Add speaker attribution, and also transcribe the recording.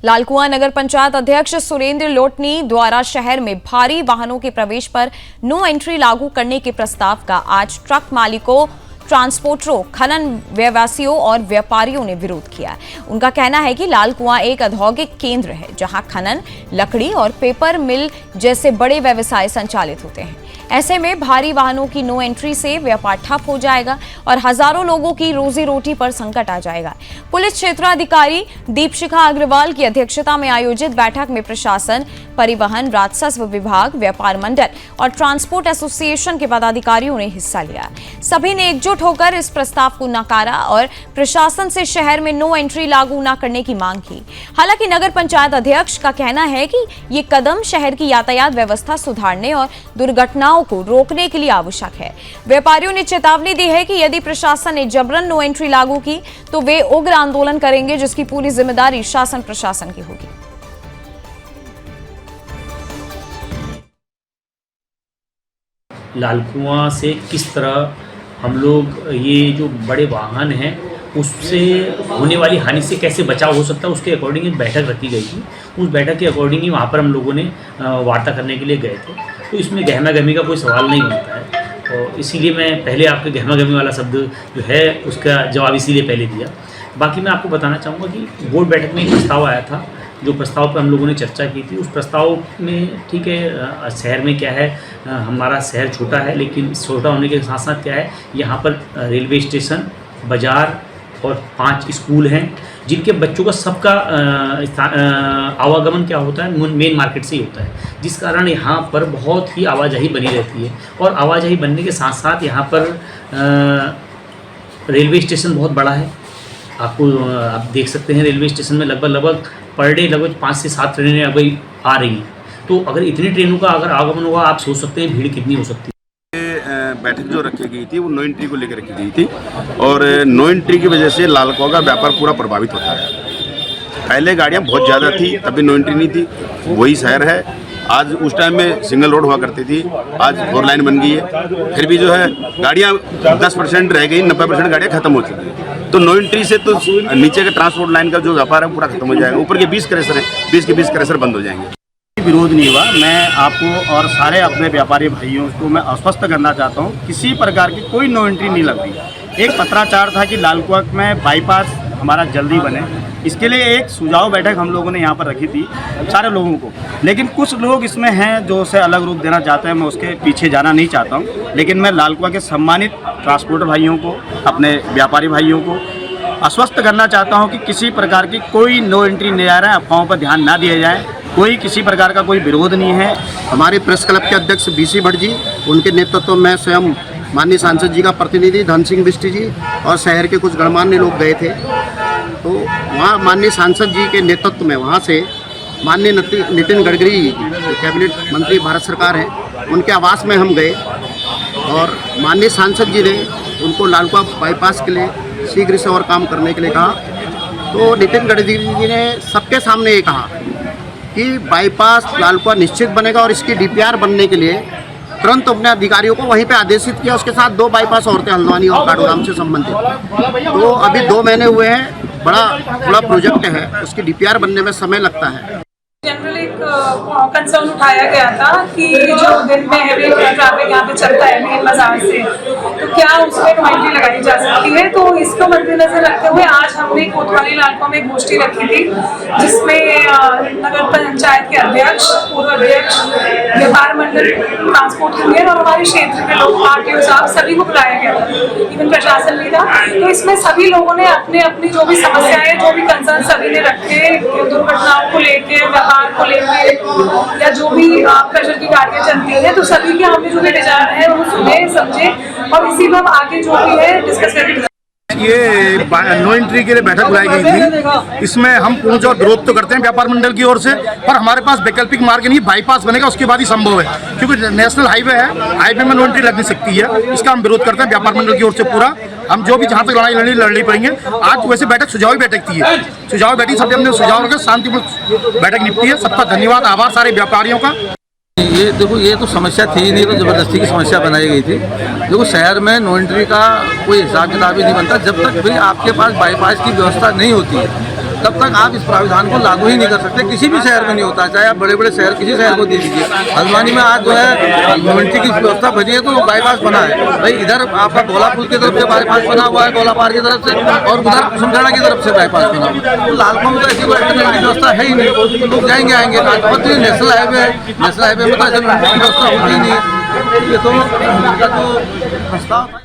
Speaker 1: लालकुआं नगर पंचायत अध्यक्ष सुरेंद्र लोटनी द्वारा शहर में भारी वाहनों के प्रवेश पर नो एंट्री लागू करने के प्रस्ताव का आज ट्रक मालिकों, ट्रांसपोर्टरों, खनन व्यवसायियों और व्यापारियों ने विरोध किया। उनका कहना है कि लालकुआं एक औद्योगिक केंद्र है जहां खनन, लकड़ी और पेपर मिल जैसे बड़े व्यवसाय संचालित होते हैं। ऐसे में भारी वाहनों की नो एंट्री से व्यापार ठप हो जाएगा और हजारों लोगों की रोजी रोटी पर संकट आ जाएगा। पुलिस क्षेत्राधिकारी दीपशिखा अग्रवाल की अध्यक्षता में आयोजित बैठक में प्रशासन, परिवहन, राजस्व विभाग, व्यापार मंडल और ट्रांसपोर्ट एसोसिएशन के पदाधिकारियों ने हिस्सा लिया। सभी ने एकजुट होकर इस प्रस्ताव को नकारा और प्रशासन से शहर में नो एंट्री लागू न करने की मांग की। हालांकि नगर पंचायत अध्यक्ष का कहना है कि ये कदम शहर की यातायात व्यवस्था सुधारने और दुर्घटनाओं को रोकने के लिए आवश्यक है। व्यापारियों ने चेतावनी दी है कि यदि प्रशासन ने जबरन नो एंट्री लागू की तो वे उग्र आंदोलन करेंगे, जिसकी पूरी जिम्मेदारी शासन प्रशासन की होगी।
Speaker 2: लालकुआं से किस तरह हम लोग ये जो बड़े वाहन हैं उससे होने वाली हानि से कैसे बचाव हो सकता है, उसके अकॉर्डिंग एक बैठक रखी गई थी। उस बैठक के अकॉर्डिंग ही वहाँ पर हम लोगों ने वार्ता करने के लिए गए थे। तो इसमें गहमा गहमी का कोई सवाल नहीं बनता है, और इसीलिए मैं पहले आपके गहमा गहमी वाला शब्द जो है उसका जवाब इसीलिए पहले दिया। बाकी मैं आपको बताना चाहूँगा कि बोर्ड बैठक में एक प्रस्ताव आया था, जो प्रस्ताव पर हम लोगों ने चर्चा की थी। उस प्रस्ताव में ठीक है, शहर में क्या है, हमारा शहर छोटा है, लेकिन छोटा होने के साथ साथ क्या है, यहाँ पर रेलवे स्टेशन, बाज़ार और 5 स्कूल हैं, जिनके बच्चों का सबका आवागमन क्या होता है, मेन मार्केट से ही होता है, जिस कारण यहाँ पर बहुत ही आवाजाही बनी रहती है। और आवाजाही बनने के साथ साथ यहाँ पर रेलवे स्टेशन बहुत बड़ा है। आप देख सकते हैं रेलवे स्टेशन में लगभग पर डे लगभग 5 से 7 ट्रेनें अभी आ रही हैं। तो अगर इतनी ट्रेनों का अगर आगमन होगा, आप सोच सकते हैं भीड़ कितनी हो सकती है।
Speaker 3: बैठक जो रखी गई थी वो नो एंट्री को लेकर रखी गई थी, और नो एंट्री की वजह से लालकुआं का व्यापार पूरा प्रभावित होता है। पहले गाड़ियां बहुत ज़्यादा थी, तभी नो एंट्री नहीं थी। वही शहर है आज, उस टाइम में सिंगल रोड हुआ करती थी, आज 4 लाइन बन गई है। फिर भी जो है गाड़ियां 10% रह गई, 90% गाड़ियां खत्म हो चुकी है। तो नो एंट्री से तो नीचे के ट्रांसपोर्ट लाइन का जो व्यापार है पूरा खत्म हो जाएगा। ऊपर के 20 क्रैशर हैं, 20 के 20 क्रैशर बंद हो जाएंगे।
Speaker 4: विरोध नहीं हुआ। मैं आपको और सारे अपने व्यापारी भाइयों को मैं आश्वस्त करना चाहता हूँ, किसी प्रकार की कोई नो एंट्री नहीं लग रही। एक पत्राचार था कि लालकुआं में बाईपास हमारा जल्दी बने, इसके लिए एक सुझाव बैठक हम लोगों ने यहाँ पर रखी थी सारे लोगों को। लेकिन कुछ लोग इसमें हैं जो उसे अलग रूप देना चाहते हैं, मैं उसके पीछे जाना नहीं चाहता हूँ। लेकिन मैं लालकुआं के सम्मानित ट्रांसपोर्टर भाइयों को, अपने व्यापारी भाइयों को आश्वस्त करना चाहता हूँ कि किसी प्रकार की कोई नो एंट्री नहीं आ रहा है, अफवाहों पर ध्यान ना दिया जाए। कोई किसी प्रकार का कोई विरोध नहीं है।
Speaker 5: हमारे प्रेस क्लब के अध्यक्ष BC भट्ट जी, उनके नेतृत्व में स्वयं माननीय सांसद जी का प्रतिनिधि धन सिंह बिष्ट जी और शहर के कुछ गणमान्य लोग गए थे। तो वहाँ माननीय सांसद जी के नेतृत्व में वहाँ से माननीय नितिन गडकरी जी, कैबिनेट मंत्री भारत सरकार है, उनके आवास में हम गए और माननीय सांसद जी ने उनको लालकुआं बाईपास के लिए शीघ्र से और काम करने के लिए कहा। तो नितिन गडकरी जी ने सबके सामने ये कहा कि बाईपास लालकुआं निश्चित बनेगा और इसकी DPR बनने के लिए तुरंत अपने अधिकारियों को वहीं पे आदेशित किया। उसके साथ 2 बाईपास और थे, हल्द्वानी और काठगोदाम से संबंधित। तो अभी 2 महीने हुए हैं, बड़ा प्रोजेक्ट है, उसकी DPR बनने में समय लगता है।
Speaker 6: जनरल एक कंसर्न उठाया गया था कि जो दिन में हैवी ट्रैफिक यहाँ पे चलता है मेन बाजार से, तो क्या उसमें नो एंट्री लगाई जा सकती है। तो इसको मद्देनजर रखते हुए आज हमने कोतवाली लालकुआं में एक गोष्ठी रखी थी, जिसमें नगर पंचायत के अध्यक्ष, पूर्व अध्यक्ष, व्यापार मंडल, ट्रांसपोर्ट यूनियन और हमारे क्षेत्र के लोग, RTO साहब, सभी को बुलाया गया था, इवन प्रशासन भी था। तो इसमें सभी लोगों ने अपने अपनी जो भी समस्याएं, जो भी कंसर्न सभी ने रखे, दुर्घटनाओं को लेकर, व्यापार को लेकर, या जो भी प्रेशर की गाड़ियाँ चलती हैं, तो सभी के हमने जो भी विचार है वो सुने, समझे और इसी में हम आगे जो भी है डिस्कस करके।
Speaker 4: ये नो एंट्री के लिए बैठक बुलाई गई थी। इसमें हम पूर्ण और विरोध तो करते हैं व्यापार मंडल की ओर से, पर हमारे पास वैकल्पिक मार्ग नहीं, बाईपास बनेगा उसके बाद ही संभव है, क्योंकि नेशनल हाईवे है, हाईवे में नो एंट्री लग नहीं सकती है। इसका हम विरोध करते हैं व्यापार मंडल की ओर से पूरा। हम जो भी जहाँ तक लड़ाई लड़ पाएंगे। आज वैसे बैठक सुझावी बैठक थी, सुझाव बैठी, सब हमने सुझाव रखे, शांतिपूर्ण बैठक निपटी है। सबका धन्यवाद, आभार सारे व्यापारियों का।
Speaker 7: ये देखो, ये तो समस्या थी ही नहीं, तो ज़बरदस्ती की समस्या बनाई गई थी। देखो, शहर में नो एंट्री का कोई हिसाब किताब ही नहीं बनता जब तक भाई आपके पास बाईपास की व्यवस्था नहीं होती है। तब तक आप इस प्राविधान को लागू ही नहीं कर सकते। किसी भी शहर में नहीं होता, चाहे आप बड़े बड़े शहर किसी शहर को दे दीजिए। हल्द्वानी में आज जो है नो एंट्री की व्यवस्था बनी है, तो बाईपास बना है भाई, इधर आपका गोला पुल की तरफ से बाईपास बना हुआ है, गोला पार की तरफ से, और उधर कुसुमखाड़ा की तरफ से बाईपास बना हुआ है। तो लालकों में तो ऐसी कोई अल्टरनेटिव व्यवस्था है ही नहीं, तो लोग जाएंगे आएंगे। बहुत ही नेशनल हाईवे है, नेशनल हाईवे में तो ऐसी व्यवस्था होती ही नहीं है। ये तो उनका जो प्रस्ताव